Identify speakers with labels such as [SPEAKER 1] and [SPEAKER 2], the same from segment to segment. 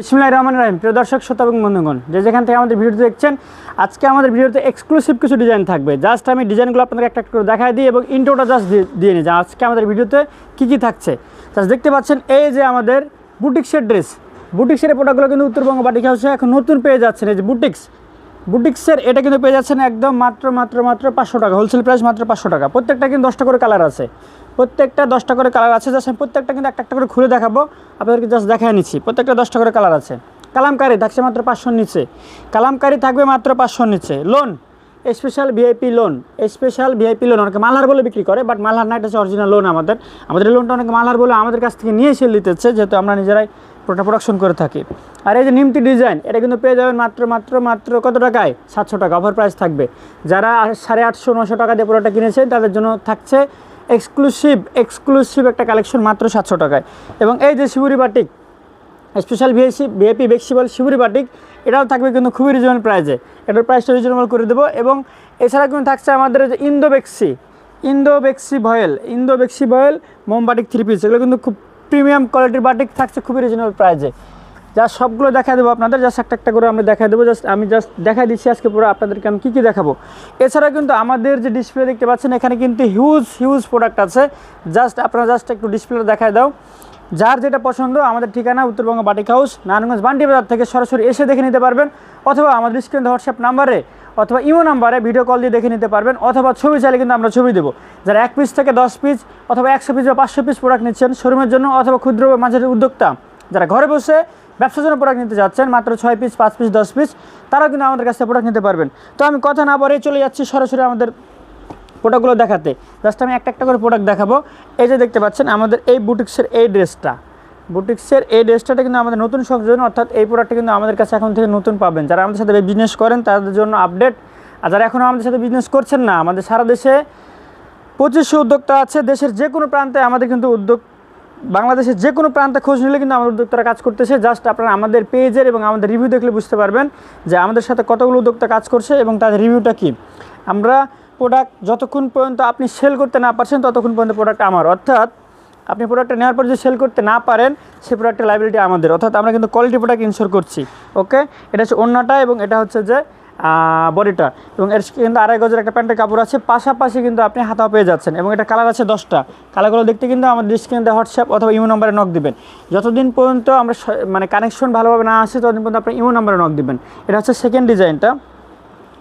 [SPEAKER 1] বিসমিল্লাহির রহমানির রহিম। প্রিয় দর্শক শ্রোতা এবং বন্ধুগণ, যেখান থেকে আমাদের ভিডিওটি দেখছেন, আজকে আমাদের ভিডিওতে এক্সক্লুসিভ কিছু ডিজাইন থাকবে। জাস্ট আমি ডিজাইনগুলো আপনাদের একটা করে দেখাই দিই এবং ইন্ট্রোটা জাস্ট দিয়ে নিই যে আজকে আমাদের ভিডিওতে কী থাকছে। জাস্ট দেখতে পাচ্ছেন এই যে আমাদের বুটিক্সের ড্রেস, বুটিক্সের প্রোডাক্টগুলো কিন্তু উত্তরবঙ্গ বাটিক হাউসে এখন নতুন পেয়ে যাচ্ছেন। এই যে বুটিক্সের এটা কিন্তু পেয়ে যাচ্ছেন একদম মাত্র 500 টাকা, হোলসেল প্রাইস মাত্র 500 টাকা। প্রত্যেকটা কিন্তু 10টা করে কালার আছে, প্রত্যেকটা 10টা করে কালার আছে। জাস্ট আমি প্রত্যেকটা কিন্তু একটা করে খুলে দেখাবো আপনাদেরকে, জাস্ট দেখায় নিচ্ছি। প্রত্যেকটা 10টা করে কালার আছে। কালামকারি থাকছে মাত্র 500 নিচে, কালামকারি থাকবে মাত্র 500 নিচে। Loan special VIP loan, special VIP loan অনেকে মালহার বলে বিক্রি করে, বাট মালহার না, এটা হচ্ছে অরিজিনাল লোন। আমাদের লোনটা অনেকে মালহার বলে আমাদের কাছ থেকে নিয়ে সেল দিতেছে, যেহেতু আমরা নিজেরাই প্রোডাকশন করে থাকি। আর এই যে নিমতি ডিজাইন, এটা কিন্তু পেয়ে যাবেন মাত্র কত টাকায়? 700 টাকা। অফার প্রাইস থাকবে। যারা 850-900 টাকা দিয়ে পুরোটা কিনেছেন তাদের জন্য থাকছে এক্সক্লুসিভ একটা কালেকশন মাত্র 700 টাকায়। এবং এই যে শিবুরি বাটিক, স্পেশাল ভিআইপি বেক্সিবল শিবুরি বাটিক, এটাও থাকবে কিন্তু খুবই রিজনেবল প্রাইসে। এটার প্রাইসটা রিজনেবল করে দেবো। এবং এছাড়া কিন্তু থাকছে আমাদের যে ইন্দো বেক্সি ভয়েল মোম বাটিক 3 পিস, এগুলো কিন্তু খুব প্রিমিয়াম কোয়ালিটির বাটিক থাকছে খুবই রিজনেবল প্রাইসে। জাস্ট সবগুলো দেখা দেবো আপনাদের, জাস্ট একটা করে আমরা দেখা দেবো। আমি দেখা দিচ্ছি আজকে পুরো আপনাদেরকে আমি কী দেখাবো। এছাড়া কিন্তু আমাদের যে ডিসপ্লে দেখতে পাচ্ছেন, এখানে কিন্তু হিউজ প্রোডাক্ট আছে। আপনারা একটু ডিসপ্লে দেখায় দাও। যার যেটা পছন্দ, আমাদের ঠিকানা উত্তরবঙ্গ বাটিক হাউস, নারায়ণগঞ্জ বান্টি বাজার থেকে সরাসরি এসে দেখে নিতে পারবেন, অথবা আমাদের স্ক্রিনে হোয়াটসঅ্যাপ নাম্বারে অথবা ইমো নাম্বারে ভিডিও কল দিয়ে দেখে নিতে পারবেন, অথবা ছবি চাইলে কিন্তু আমরা ছবি দেবো। যারা 1 পিস থেকে 10 পিস অথবা 100 পিস বা 500 পিস প্রোডাক্ট নিচ্ছেন শোরুমের জন্য, অথবা ক্ষুদ্র বা মাঝারি উদ্যোক্তা যারা ঘরে বসে ব্যবসার জন্য প্রোডাক্ট নিতে যাচ্ছেন, মাত্র 6 পিস, 5 পিস, 10 পিস, তারাও কিন্তু আমাদের কাছে প্রোডাক্ট নিতে পারবেন। তো আমি কথা না বলে চলে যাচ্ছি সরাসরি আমাদের প্রোডাক্টগুলো দেখাতে। জাস্ট আমি একটা করে প্রোডাক্ট দেখাবো। এই যে দেখতে পাচ্ছেন আমাদের এই বুটিক্সের এই ড্রেসটা, কিন্তু আমাদের নতুন সংযোজন, অর্থাৎ এই প্রোডাক্টটা কিন্তু আমাদের কাছে এখন থেকে নতুন পাবেন। যারা আমাদের সাথে বিজনেস করেন তাদের জন্য আপডেট, আর যারা এখনও আমাদের সাথে বিজনেস করছেন না, আমাদের সারা দেশে 2500 উদ্যোক্তা আছে। দেশের যে কোনো প্রান্তে আমাদের কিন্তু বাংলাদেশের যে কোনো প্রান্তে খোঁজ নিলে কিন্তু আমাদের উদ্যোক্তারা কাজ করতেছে। জাস্ট আপনারা আমাদের পেজের এবং আমাদের রিভিউ দেখলে বুঝতে পারবেন যে আমাদের সাথে কতগুলো উদ্যোক্তা কাজ করছে এবং তাদের রিভিউটা কী। আমরা প্রোডাক্ট যতক্ষণ পর্যন্ত আপনি সেল করতে না পারছেন ততক্ষণ পর্যন্ত প্রোডাক্ট আমার, অর্থাৎ আপনি প্রোডাক্টটা নেওয়ার পর যদি সেল করতে না পারেন, সেই প্রোডাক্টের লাইবিলিটি আমাদের, অর্থাৎ আমরা কিন্তু কোয়ালিটি প্রোডাক্ট ইনশিওর করছি। ওকে, এটা হচ্ছে ওড়নাটা এবং এটা হচ্ছে যে বডিটা, এবং এর কিন্তু 2.5 গজের একটা প্যান্টের কাপড় আছে। পাশাপাশি কিন্তু আপনি হাতাও পেয়ে যাচ্ছেন, এবং এটা কালার আছে 10টা। কালারগুলো দেখতে কিন্তু আমাদের স্ক্রিনে হোয়াটসঅ্যাপ অথবা ইমো নাম্বারে নক দিবেন। যতদিন পর্যন্ত আমরা কানেকশন ভালোভাবে না আসে ততদিন পর্যন্ত আপনি ইমো নাম্বারে নক দিবেন। এটা হচ্ছে সেকেন্ড ডিজাইনটা।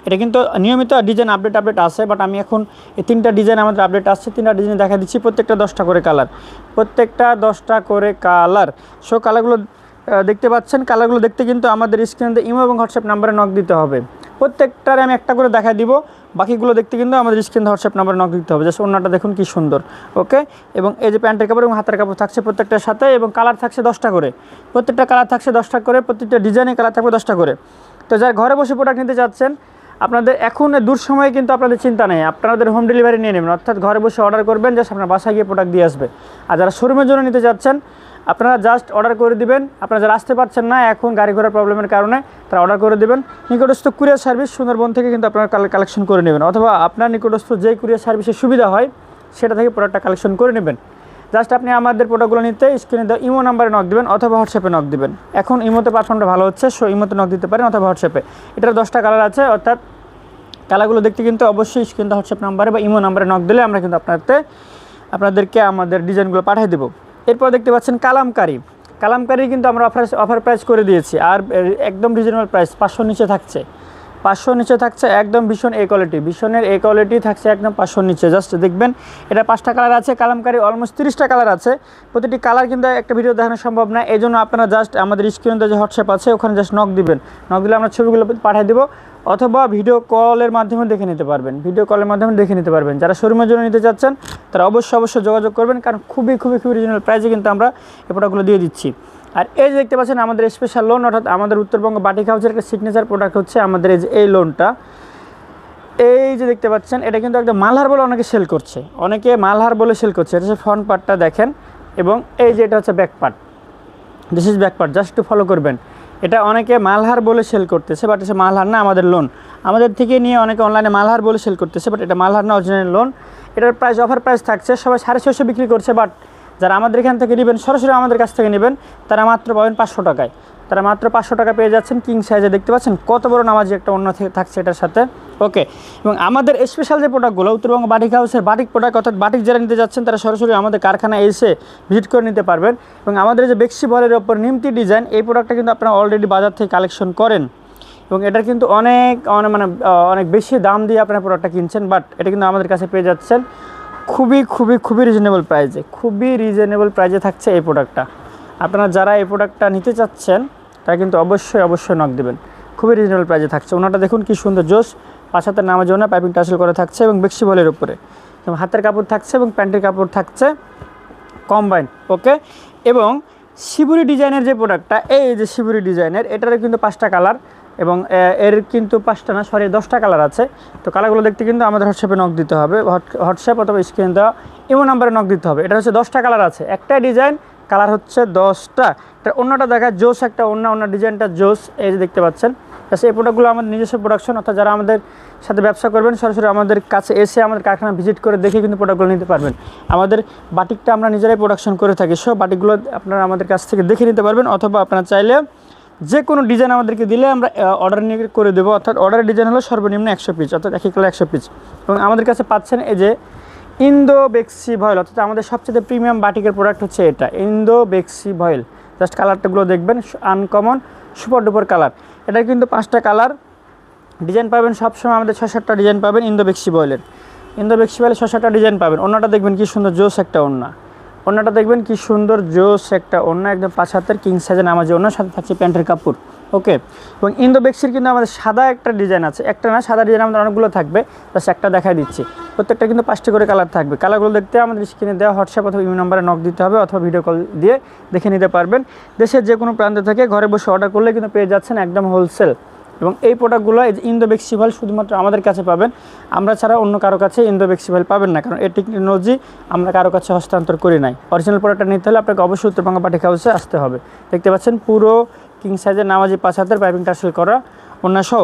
[SPEAKER 1] এটা কিন্তু নিয়মিত ডিজাইন আপডেট আছে, বাট আমি এখন এই 3টা ডিজাইন আমাদের আপডেট আসছে, 3টা ডিজাইন দেখা দিচ্ছি। প্রত্যেকটা 10টা করে কালার, সো কালারগুলো দেখতে পাচ্ছেন। কালারগুলো দেখতে কিন্তু আমাদের স্ক্রিনে ইমো এবং হোয়াটসঅ্যাপ নাম্বারে নক দিতে হবে। প্রত্যেকটারে আমি একটা করে দেখা দিব, বাকিগুলো দেখতে কিন্তু আমাদের স্ক্রিনে হোয়াটসঅ্যাপ নাম্বারে নক দিতে হবে। জাস্ট ওড়নাটা দেখুন কি সুন্দর। ওকে, এবং এই যে প্যান্টের কাপড় এবং হাতের কাপড় থাকছে প্রত্যেকটার সাথে, এবং কালার থাকছে 10টা করে। প্রত্যেকটা কালার থাকছে 10টা করে, প্রত্যেকটা ডিজাইনে কালার থাকবে 10টা করে। তো যারা ঘরে বসে প্রোডাক্ট নিতে চাচ্ছেন, আপনাদের এখন দূর সময়ে কিন্তু আপনাদের চিন্তা নেই, আপনাদের হোম ডেলিভারি নিয়ে নেবেন, অর্থাৎ ঘরে বসে অর্ডার করবেন, জাস্ট আপনার বাসায় গিয়ে প্রোডাক্ট দিয়ে আসবে। আর যারা শোরুমের জন্য নিতে যাচ্ছেন, আপনারা জাস্ট অর্ডার করে দিবেন। আপনারা যারা আসতে পারছেন না এখন গাড়ি ঘোড়ার প্রবলেমের কারণে, তারা অর্ডার করে দেবেন। নিকটস্থ কুরিয়ার সার্ভিস সুন্দরবন থেকে কিন্তু আপনারা কালেকশন করে নেবেন, অথবা আপনার নিকটস্থ যে কুরিয়ার সার্ভিসের সুবিধা হয় সেটা থেকে প্রোডাক্টটা কালেকশন করে নেবেন। জাস্ট আপনি আমাদের প্রোডাক্টগুলো নিতে স্ক্রিনে দেওয়া ইমো নাম্বারে নক দেবেন অথবা হোয়াটসঅ্যাপে নক দেবেন। এখন ইমোতে প্ল্যাটফর্মটা ভালো হচ্ছে, সো ইমোতে নক দিতে পারেন অথবা হোয়াটসঅ্যাপে। এটার 10টা কালার আছে, অর্থাৎ কালারগুলো দেখতে কিন্তু অবশ্যই স্ক্রিনে হোয়াটসঅ্যাপ নাম্বারে বা ইমো নাম্বারে নক দিলে আমরা কিন্তু আপনাদেরকে আমাদের ডিজাইনগুলো পাঠিয়ে দেবো। এরপর দেখতে পাচ্ছেন কালামকারি কিন্তু আমরা অফার প্রাইস করে দিয়েছি, আর একদম রিজনেবল প্রাইস 500 নিচে থাকছে একদম ভীষণের এই কোয়ালিটি থাকছে একদম 500 নিচে। জাস্ট দেখবেন, এটা 5টা কালার আছে। কালামকারি অলমোস্ট 30টা কালার আছে। প্রতিটি কালার কিন্তু একটা ভিডিও দেখানো সম্ভব না, এই জন্য আপনারা জাস্ট আমাদের স্ক্রিনে যে হোয়াটসঅ্যাপ আছে ওখানে জাস্ট নক দিবেন। নক দিলে আমরা ছবিগুলো পাঠিয়ে দেবো, অথবা ভিডিও কলের মাধ্যমে দেখে নিতে পারবেন। যারা শোরুমের জন্য নিতে চাচ্ছেন তারা অবশ্যই যোগাযোগ করবেন, কারণ খুবই রিজনেবল প্রাইসে কিন্তু আমরা এই প্রোডাক্টগুলো দিয়ে দিচ্ছি। আর এই যে দেখতে পাচ্ছেন আমাদের স্পেশাল লোন, অর্থাৎ আমাদের উত্তরবঙ্গ বাটিক হাউসের একটা সিগনেচার প্রোডাক্ট হচ্ছে আমাদের এই লোনটা। এই যে দেখতে পাচ্ছেন, এটা কিন্তু একটা মালহার বলে অনেকে সেল করছে, এটা হচ্ছে ফ্রন্ট পার্টটা দেখেন, এবং এই যে এটা হচ্ছে back part, this is back part. Just একটু ফলো করবেন। এটা অনেকে মালহার বলে সেল করতেছে, বাট এটা মালহার না, আমাদের লোন। আমাদের থেকে নিয়ে অনেকে অনলাইনে মালহার বলে সেল করতেছে, বাট এটা মালহার না, অরিজিনাল লোন। এটার প্রাইস অফার প্রাইস থাকছে, সবাই 650 বিক্রি করছে, বাট যারা আমাদের এখান থেকে নেবেন, সরাসরি আমাদের কাছ থেকে নেবেন, তারা মাত্র পাবেন 500 টাকায়। তারা মাত্র 500 টাকা পেয়ে যাচ্ছেন কিং সাইজে। দেখতে পাচ্ছেন কত বড় নামাজি একটা ওড়না থাকছে এটার সাথে। ওকে, এবং আমাদের স্পেশাল যে প্রোডাক্টগুলো উত্তরবঙ্গ বাটিক হাউসের বাটিক প্রোডাক্ট, অর্থাৎ বাটিক যারা নিতে যাচ্ছেন তারা সরাসরি আমাদের কারখানায় এসে ভিজিট করে নিতে পারবেন। এবং আমাদের যে বেক্সি বয়েলের ওপর নিমতি ডিজাইন, এই প্রোডাক্টটা কিন্তু আপনারা অলরেডি বাজার থেকে কালেকশন করেন এবং এটার কিন্তু অনেক বেশি দাম দিয়ে আপনারা প্রোডাক্টটা কিনছেন, বাট এটা কিন্তু আমাদের কাছে পেয়ে যাচ্ছেন খুবই রিজনেবল প্রাইসে। খুবই রিজনেবল প্রাইসে থাকছে এই প্রোডাক্টটা। আপনারা যারা এই প্রোডাক্টটা নিতে চাচ্ছেন তারা কিন্তু অবশ্যই নক দেবেন। খুবই রিজনেবল প্রাইসে থাকছে। ওনাটা দেখুন কি সুন্দর জোস, 5 হাতের নামাজি ওনা, পাইপিং টাসেল করে থাকছে এবং বেক্সি বয়েলের উপরে এবং হাতের কাপড় থাকছে এবং প্যান্টের কাপড় থাকছে কম্বাইন। ওকে, এবং শিবুরি ডিজাইনের যে প্রোডাক্টটা, এই যে শিবুরি ডিজাইনের, এটারও কিন্তু 5টা কালার এবং এর কিন্তু 5টা না, সরি 10টা কালার আছে। তো কালারগুলো দেখতে কিন্তু আমাদের হোয়াটসঅ্যাপে নক দিতে হবে, হোয়াটসঅ্যাপ অথবা স্ক্রিনে দেওয়া ইমো নাম্বারে নক দিতে হবে। এটা হচ্ছে 10টা কালার আছে, একটা ডিজাইন কালার হচ্ছে 10টা। এটা অন্যটা দেখায় জোস একটা অন্য ডিজাইনটা জোস, এই যে দেখতে পাচ্ছেন। এই প্রোডাক্টগুলো আমাদের নিজস্ব প্রোডাকশন, অর্থাৎ যারা আমাদের সাথে ব্যবসা করবেন সরাসরি আমাদের কাছে এসে আমাদের কারখানা ভিজিট করে দেখে কিন্তু প্রোডাক্টগুলো নিতে পারবেন। আমাদের বাটিকটা আমরা নিজেরাই প্রোডাকশন করে থাকি, সব বাটিকগুলো আপনারা আমাদের কাছ থেকে দেখে নিতে পারবেন, অথবা আপনারা চাইলে যে কোনো ডিজাইন আমাদেরকে দিলে আমরা অর্ডার নিয়ে করে দেবো। অর্থাৎ অর্ডারের ডিজাইন হলো সর্বনিম্ন 100 পিস, অর্থাৎ একই কালার 100 পিস। এবং আমাদের কাছে পাচ্ছেন এই যে ইন্দো বেক্সি ভয়েল, অর্থাৎ আমাদের সবচেয়ে প্রিমিয়াম বাটিকের প্রোডাক্ট হচ্ছে এটা ইন্দো বেক্সি ভয়েল। জাস্ট কালারটাগুলো দেখবেন, আনকমন সুপার ডুপার কালার। এটা কিন্তু 5টা কালার ডিজাইন পাবেন, সবসময় আমাদের 6-7টা ডিজাইন পাবেন ইন্দো বেক্সি বয়েলের। ইন্দো বেক্সি বয়েলের 6-7টা ডিজাইন পাবেন। ওড়নাটা দেখবেন কি সুন্দর জোস একটা ওড়নাটা দেখবেন কি সুন্দর জোস একটা ওড়না, একদম 5 হাতের কিং সাইজের নামাজি ওড়নার সাথে থাকছে প্যান্টের কাপড়। ওকে, এবং ইন্দো বেক্সির কিন্তু আমাদের সাদা একটা ডিজাইন আছে, একটা না সাদা ডিজাইন আমাদের অনেকগুলো থাকবে, জাস্ট একটা দেখাই দিচ্ছি। প্রত্যেকটা কিন্তু 5টি করে কালার থাকবে। কালারগুলো দেখতে আমাদের স্ক্রিনে দেওয়া হোয়াটসঅ্যাপ অথবা ইমেল নাম্বারে নক দিতে হবে, অথবা ভিডিও কল দিয়ে দেখে নিতে পারবেন। দেশের যে কোনো প্রান্ত থেকে ঘরে বসে অর্ডার করলে কিন্তু পেয়ে যাচ্ছেন একদম হোলসেল। এবং এই প্রোডাক্টগুলো এই যে ইন্দো বেক্সি ভয়েল শুধুমাত্র আমাদের কাছে পাবেন, আমরা ছাড়া অন্য কারো কাছে ইন্দো বেক্সি ভয়েল পাবেন না, কারণ এই টেকনোলজি আমরা কারো কাছে হস্তান্তর করি নাই। অরিজিনাল প্রোডাক্টটা নিতে হলে আপনাকে অবশ্যই উত্তরবঙ্গ বাটিক হাউসে আসতে হবে। দেখতে পাচ্ছেন পুরো কিং সাইজের নামাজি 5 হাতের পাইপিং টাসেল করা ওড়না সহ।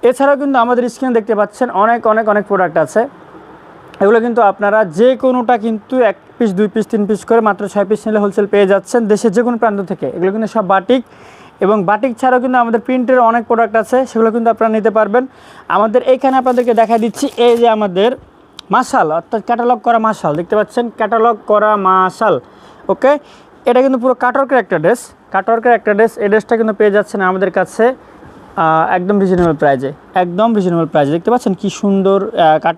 [SPEAKER 1] এছাড়াও কিন্তু আমাদের স্ক্রিনে দেখতে পাচ্ছেন অনেক প্রোডাক্ট আছে। এগুলো কিন্তু আপনারা যে কোনোটা কিন্তু 1 পিস 2 পিস 3 পিস করে মাত্র 6 পিস নিলে হোলসেল পেয়ে যাচ্ছেন দেশের যে কোনো প্রান্ত থেকে। এগুলো কিন্তু সব বাটিক, এবং বাটিক ছাড়াও কিন্তু আমাদের প্রিন্টের অনেক প্রোডাক্ট আছে, সেগুলো কিন্তু আপনারা নিতে পারবেন। আমাদের এইখানে আপনাদেরকে দেখা দিচ্ছি এই যে আমাদের মাশাল, অর্থাৎ ক্যাটালগ করা মাশাল দেখতে পাচ্ছেন, ক্যাটালগ করা মাশাল। ওকে, এটা কিন্তু পুরো কাটওয়ার্কের একটা ড্রেস, এই ড্রেসটা কিন্তু পেয়ে যাচ্ছেন আমাদের কাছে একদম রিজনেবল প্রাইজে, দেখতে পাচ্ছেন কি সুন্দর কাট